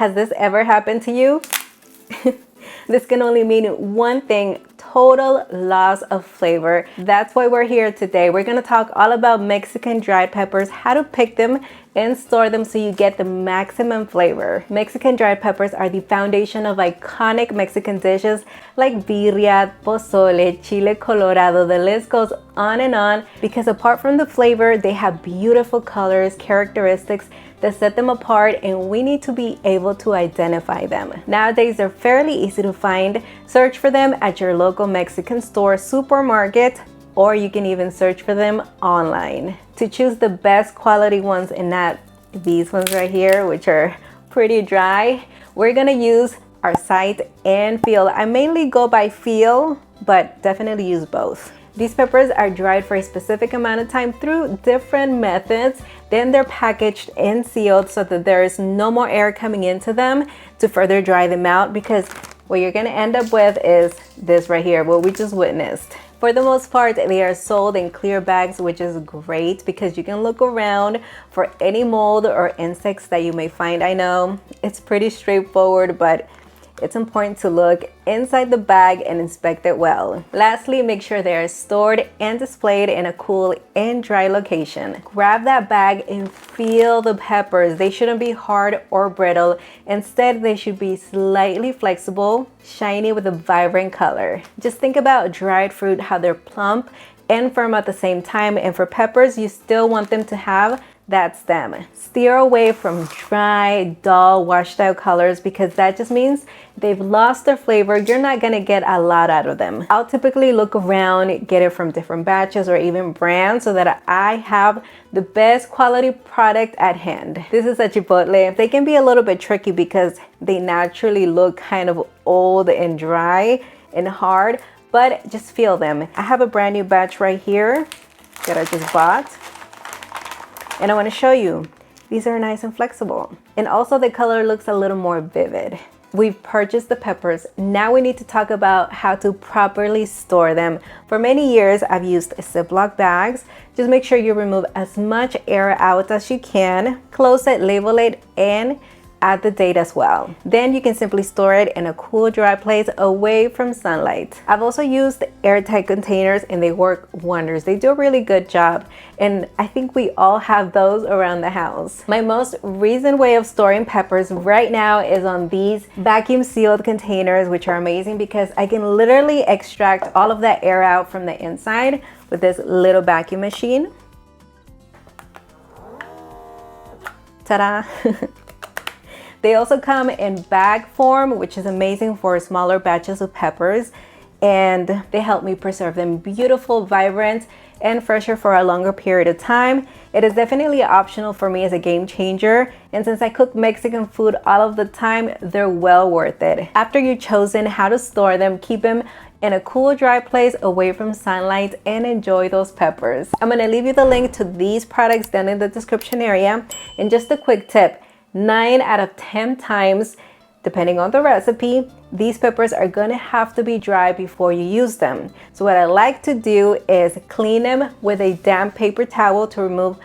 Has this ever happened to you? This can only mean one thing: total loss of flavor. That's why we're here today. We're gonna talk all about Mexican dried peppers, how to pick them and store them so you get the maximum flavor. Mexican dried peppers are the foundation of iconic Mexican dishes like birria, pozole, chile colorado. The list goes on and on because apart from the flavor, they have beautiful colors, characteristics that set them apart, and we need to be able to identify them. Nowadays, they're fairly easy to find. Search for them at your local Mexican store, supermarket, or you can even search for them online. To choose the best quality ones and not these ones right here, which are pretty dry, we're gonna use our sight and feel. I mainly go by feel, but definitely use both. These peppers are dried for a specific amount of time through different methods. Then they're packaged and sealed so that there is no more air coming into them to further dry them out, because what you're gonna end up with is this right here, what we just witnessed. For the most part, they are sold in clear bags, which is great because you can look around for any mold or insects that you may find. I know it's pretty straightforward, but it's important to look inside the bag and inspect it well. Lastly, make sure they are stored and displayed in a cool and dry location. Grab that bag and feel the peppers. They shouldn't be hard or brittle. Instead, they should be slightly flexible, shiny with a vibrant color. Just think about dried fruit, how they're plump and firm at the same time. And for peppers, you still want them to have that stem. Steer away from dry, dull, washed out colors because that just means they've lost their flavor. You're not gonna get a lot out of them. I'll typically look around, get it from different batches or even brands so that I have the best quality product at hand. This is a chipotle. They can be a little bit tricky because they naturally look kind of old and dry and hard, but just feel them. I have a brand new batch right here that I just bought. And I want to show you, these are nice and flexible. And also the color looks a little more vivid. We've purchased the peppers. Now we need to talk about how to properly store them. For many years, I've used Ziploc bags. Just make sure you remove as much air out as you can. Close it, label it, and add the date as well. Then you can simply store it in a cool, dry place away from sunlight. I've also used airtight containers and they work wonders. They do a really good job. And I think we all have those around the house. My most recent way of storing peppers right now is on these vacuum sealed containers, which are amazing because I can literally extract all of that air out from the inside with this little vacuum machine. Ta-da! They also come in bag form, which is amazing for smaller batches of peppers, and they help me preserve them beautiful, vibrant, and fresher for a longer period of time. It is definitely optional for me as a game changer, and since I cook Mexican food all of the time, they're well worth it. After you've chosen how to store them, keep them in a cool, dry place away from sunlight and enjoy those peppers. I'm gonna leave you the link to these products down in the description area. And just a quick tip, 9 out of 10 times, depending on the recipe, these peppers are gonna have to be dry before you use them. So what I like to do is clean them with a damp paper towel to remove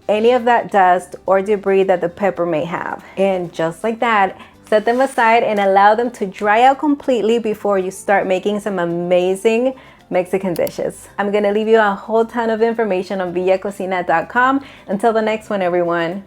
any of that dust or debris that the pepper may have. And just like that, set them aside and allow them to dry out completely before you start making some amazing Mexican dishes. I'm gonna leave you a whole ton of information on villacocina.com. Until the next one, everyone.